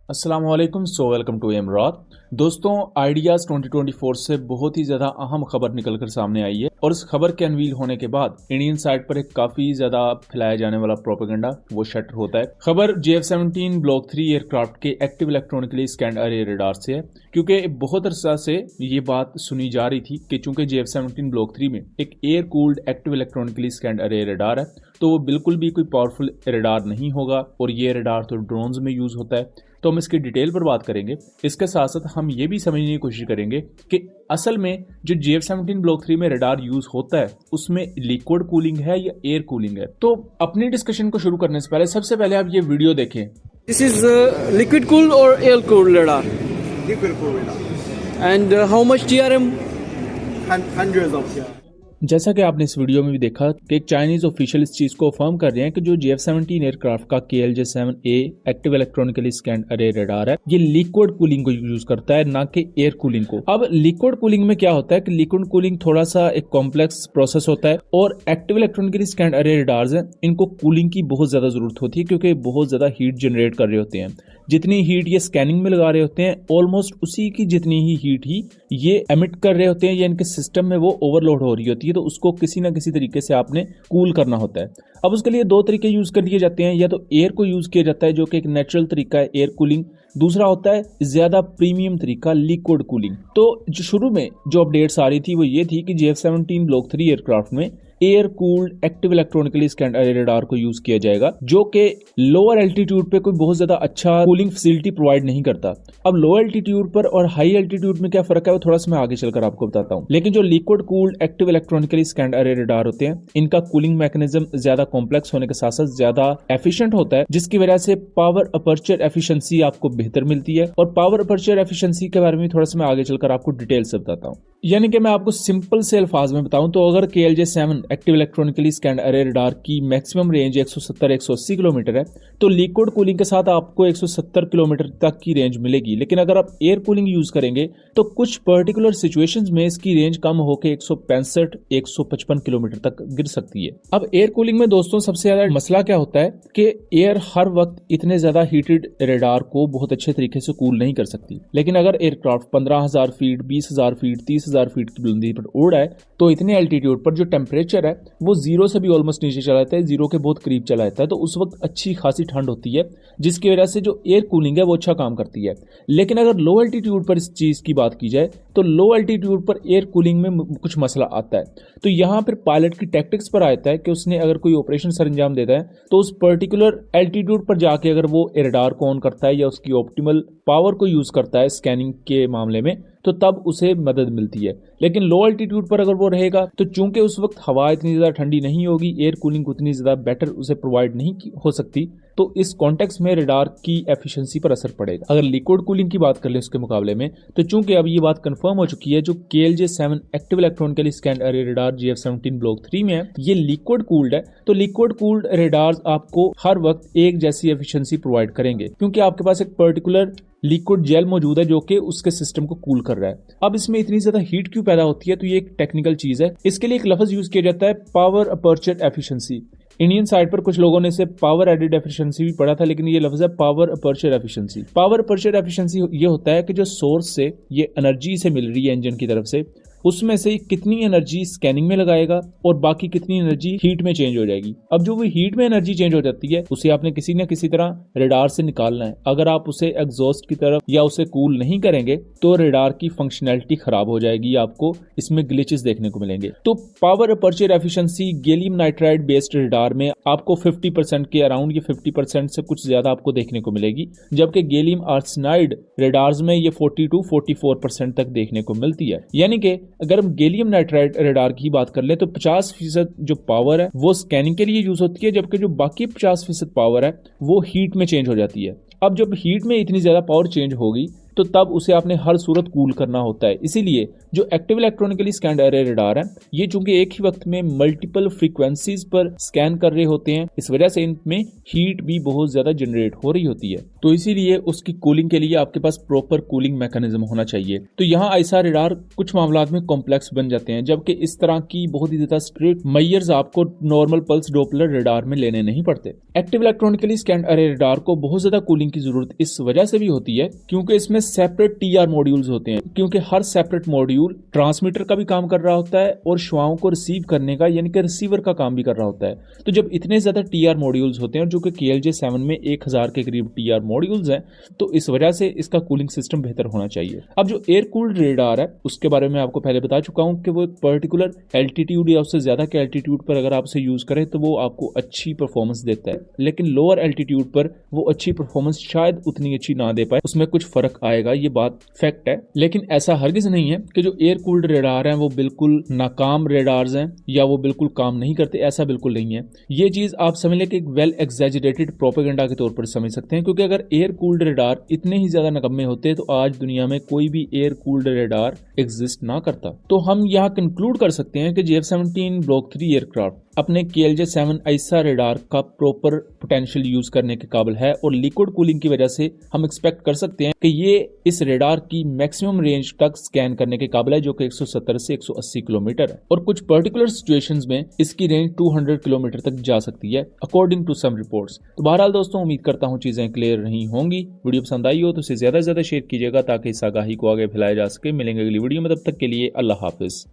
अस्सलाम वालेकुम। Welcome to एमरात। दोस्तों, आइडियाज़ 2024 से बहुत ही ज़्यादा अहम खबर निकलकर सामने आई है और इस खबर के अनवील होने के बाद इंडियन साइड पर एक काफ़ी ज़्यादा फैलाया जाने वाला प्रोपेगेंडा वो शटर होता है। खबर JF-17 ब्लॉक 3 एयरक्राफ्ट के active electronically scanned array radar से है, क्योंकि बहुत अरसा से ये बात सुनी जा रही थी कि चूंकि JF-17 ब्लॉक 3 में एक air cooled active electronically scanned array radar है, तो वो बिल्कुल भी कोई पावरफुल रडार नहीं होगा और ये रडार तो ड्रोन्स में यूज़ होता है। तो हम इसकी डिटेल पर बात करेंगे। इसके साथ साथ हम ये भी समझने की कोशिश करेंगे कि असल में जो JF-17 ब्लॉक 3 में रडार यूज होता है उसमें लिक्विड कूलिंग है या एयर कूलिंग है। तो अपनी डिस्कशन को शुरू करने से पहले सबसे पहले आप ये वीडियो देखें। This is liquid cooled or air cooled radar? Liquid cooled radar. And how much TRM? Hundreds of TRM. जैसा कि आपने इस वीडियो में भी देखा कि एक चाइनीज ऑफिशियल इस चीज को अफर्म कर रहे हैं कि जो JF-17 एयरक्राफ्ट का KLJ-7A active electronically scanned array radar है, ये लिक्विड कूलिंग को यूज करता है, ना कि एयर कूलिंग को। अब लिक्विड कूलिंग में क्या होता है कि लिक्विड कूलिंग थोड़ा सा एक कॉम्प्लेक्स प्रोसेस होता है और active electronically scanned array radars हैं, इनको कूलिंग की बहुत ज्यादा जरूरत होती है, क्योंकि बहुत ज्यादा हीट जनरेट कर रहे होते हैं। जितनी हीट ये स्कैनिंग में लगा रहे होते हैं, ऑलमोस्ट उसी की जितनी ही हीट ही ये एमिट कर रहे होते हैं या इनके सिस्टम में वो ओवरलोड हो रही होती है, तो उसको किसी ना किसी तरीके से आपने कूल करना होता है। अब उसके लिए दो तरीके यूज कर दिए जाते हैं, या तो एयर को यूज किया जाता है जो कि एक नेचुरल तरीका है एयर कूलिंग, दूसरा होता है ज्यादा प्रीमियम तरीका लिक्विड कूलिंग। तो जो शुरू में जो अपडेट्स आ रही थी वो ये थी कि JF-17 ब्लॉक 3 एयरक्राफ्ट में air cooled active electronically scanned array radar को यूज किया जाएगा, जो कि लोअर एल्टीट्यूड पे कोई बहुत ज्यादा अच्छा कूलिंग फैसिलिटी प्रोवाइड नहीं करता। अब लो एल्टीट्यूड पर और हाई एल्टीट्यूड में क्या फर्क है वो थोड़ा सा मैं आगे चलकर आपको बताता हूँ। लेकिन जो liquid cooled active electronically scanned array radar होते हैं, इनका कूलिंग मैकेनिज्म ज्यादा कॉम्प्लेक्स होने के साथ साथ ज्यादा एफिशिएंट होता है, जिसकी वजह से पावर अपर्चर एफिशिएंसी आपको बेहतर मिलती है। और पावर अपर्चर एफिशिएंसी के बारे में थोड़ा सा मैं आगे चलकर आपको डिटेल से बताता हूँ। यानी कि मैं आपको सिंपल से अल्फाज में बताऊं तो अगर KLJ-7 active electronically scanned array radar की मैक्सिमम रेंज 170-180 किलोमीटर है, तो लिक्विड कूलिंग के साथ आपको 170 किलोमीटर तक की रेंज मिलेगी। लेकिन अगर आप एयर कूलिंग यूज करेंगे तो कुछ पर्टिकुलर सिचुएशंस में इसकी रेंज कम होकर 165-155 किलोमीटर तक गिर सकती है। अब एयर कूलिंग में दोस्तों सबसे ज्यादा मसला क्या होता है कि एयर हर वक्त इतने ज्यादा हीटेड रडार को बहुत अच्छे तरीके से कूल नहीं कर सकती। लेकिन अगर एयरक्राफ्ट 15,000 फीट, 20,000 फीट, 30,000 फीट की बुलंदी पर उड़ रहा है, तो इतने एल्टीट्यूड पर जो टेम्परेचर है वो जीरो से भी ऑलमोस्ट नीचे चला जाता है, जीरो के बहुत करीब चला जाता है। तो उस वक्त अच्छी खासी ठंड होती है, जिसकी वजह से जो एयर कूलिंग है वो अच्छा काम करती है। लेकिन अगर लो एल्टीट्यूड पर इस चीज की बात की जाए तो लो एल्टीट्यूड पर एयर कूलिंग में कुछ मसला आता है। तो यहाँ फिर पायलट की टैक्टिक्स पर आता है कि उसने अगर कोई ऑपरेशन सर अंजाम देता है तो उस पर्टिकुलर एल्टीट्यूड पर जाके अगर वो रडार को ऑन करता है या उसकी ऑप्टिमल पावर को यूज करता है स्कैनिंग के मामले में, तो तब उसे मदद मिलती है। लेकिन लो एल्टीट्यूड पर अगर वो रहेगा तो चूंकि उस वक्त हवा इतनी ज्यादा ठंडी नहीं होगी, एयर कूलिंग उतनी ज्यादा बेटर उसे प्रोवाइड नहीं हो सकती, तो इस कॉन्टेक्स्ट में रडार की एफिशिएंसी पर असर पड़ेगा। अगर लिक्विड कूलिंग की बात कर ले उसके मुकाबले में, तो चूंकि अब ये बात कंफर्म हो चुकी है, जो KLJ-7 active electronically scanned array radar JF-17 block 3 में है, ये लिक्विड कूल्ड है। तो लिक्विड कूल्ड रडार्स आपको हर वक्त एक जैसी एफिशिएंसी प्रोवाइड करेंगे, क्योंकि आपके पास एक पर्टिकुलर लिक्विड जेल मौजूद है जो कि उसके सिस्टम को कूल कर रहा है। अब इसमें इतनी ज्यादा हीट क्यों पैदा होती है, तो ये एक टेक्निकल चीज है। इसके लिए एक लफ्ज यूज किया जाता है power aperture efficiency. Indian side पर कुछ लोगों ने इसे पावर एडेड एफिशिएंसी भी पढ़ा था, लेकिन ये लफ्ज है power aperture efficiency. Power aperture efficiency ये होता है कि जो सोर्स से ये एनर्जी से मिल रही है इंजन की तरफ से, उसमें से कितनी एनर्जी स्कैनिंग में लगाएगा और बाकी कितनी एनर्जी हीट में चेंज हो जाएगी। अब जो वो हीट में एनर्जी चेंज हो जाती है उसे आपने किसी न किसी तरह रडार से निकालना है। अगर आप उसे एग्जॉस्ट की तरफ या उसे कूल नहीं करेंगे तो रडार की फंक्शनैलिटी खराब हो जाएगी, आपको इसमें ग्लिचेस देखने को मिलेंगे। तो power aperture efficiency gallium nitride based radar में आपको 50% के अराउंड, ये 50% से कुछ ज्यादा आपको देखने को मिलेगी, जबकि गैलियम आर्सेनाइड रडार्स में ये 40-44% तक देखने को मिलती है। यानी कि अगर हम गैलियम नाइट्राइड रडार की बात कर ले तो 50% जो पावर है वो स्कैनिंग के लिए यूज होती है, जबकि जो बाकी 50% पावर है वो हीट में चेंज हो जाती है। अब जब हीट में इतनी ज्यादा पावर चेंज होगी तो तब उसे आपने हर सूरत कूल करना होता है। इसीलिए जो active electronically scanned array radar है, ये चूंकि एक ही वक्त में मल्टीपल फ्रीक्वेंसीज पर स्कैन कर रहे होते हैं, इस वजह से इनमें हीट भी बहुत ज्यादा जनरेट हो रही होती है। तो इसीलिए उसकी कूलिंग के लिए आपके पास प्रॉपर कूलिंग मैकेनिज्म होना चाहिए। तो यहाँ ऐसा रडार कुछ मामलात में कॉम्प्लेक्स बन जाते हैं, जबकि इस तरह की बहुत ही ज्यादा स्ट्रिक्ट मेजर्स आपको नॉर्मल पल्स डॉपलर रडार में लेने नहीं पड़ते। Active electronically scanned array radar को बहुत ज्यादा कूलिंग की जरूरत इस वजह से भी होती है क्योंकि इसमें सेपरेट टीआर मॉड्यूल्स होते हैं, क्योंकि हर सेपरेट मॉड्यूल ट्रांसमीटर का भी काम कर रहा होता है और शुआओं को रिसीव करने का यानी कि रिसीवर का काम भी कर रहा होता है। तो जब इतने ज्यादा टीआर मॉड्यूल्स होते हैं, जो कि KLJ7 में 1000 के करीब टीआर मॉड्यूल्स हैं, तो इस वजह से इसका कूलिंग सिस्टम बेहतर होना चाहिए। अब जो एयर कूल्ड रडार है उसके बारे में आपको पहले बता चुका हूं कि वो एक पर्टिकुलर एल्टीट्यूड या उससे ज्यादा के एल्टीट्यूड पर अगर आप उसे यूज करें तो वो आपको अच्छी परफॉर्मेंस देता है, लेकिन लोअर एल्टीट्यूड पर वो अच्छी परफॉर्मेंस शायद उतनी अच्छी ना दे पाए, उसमें कुछ फर्क आएगा, ये बात फैक्ट है। लेकिन ऐसा हरगिज नहीं है कि जो एयर कूल्ड रडार हैं वो बिल्कुल नाकाम रडार्स हैं या वो बिल्कुल काम नहीं करते, ऐसा बिल्कुल नहीं है। ये चीज आप समझ लें कि एक वेल एग्जैजरेटेड प्रोपेगेंडा के तौर पर समझ सकते हैं, क्योंकि अगर एयर कूल्ड रडार इतने ही ज्यादा नकम्मे होते तो आज दुनिया में कोई भी एयर कूल्ड रडार एग्जिस्ट ना करता। तो हम यहाँ कंक्लूड कर सकते हैं कि JF-17 ब्लॉक 3 एयरक्राफ्ट अपने KLJ7 ऐसा रडार का प्रॉपर पोटेंशियल यूज करने के काबिल है और लिक्विड कूलिंग की वजह से हम एक्सपेक्ट कर सकते हैं कि ये इस रडार की मैक्सिमम रेंज तक स्कैन करने के काबिल है, जो कि 170 से 180 किलोमीटर है और कुछ पर्टिकुलर सिचुएशंस में इसकी रेंज 200 किलोमीटर तक जा सकती है अकॉर्डिंग टू सम रिपोर्ट्स। तो बहरहाल दोस्तों, उम्मीद करता हूँ चीजें क्लियर रही होंगी। वीडियो पसंद आई हो तो इसे ज्यादा से ज्यादा शेयर कीजिएगा ताकि इस आगाही को आगे फैलाया जा सके। मिलेंगे अगली वीडियो में, तब तक के लिए अल्लाह हाफिज।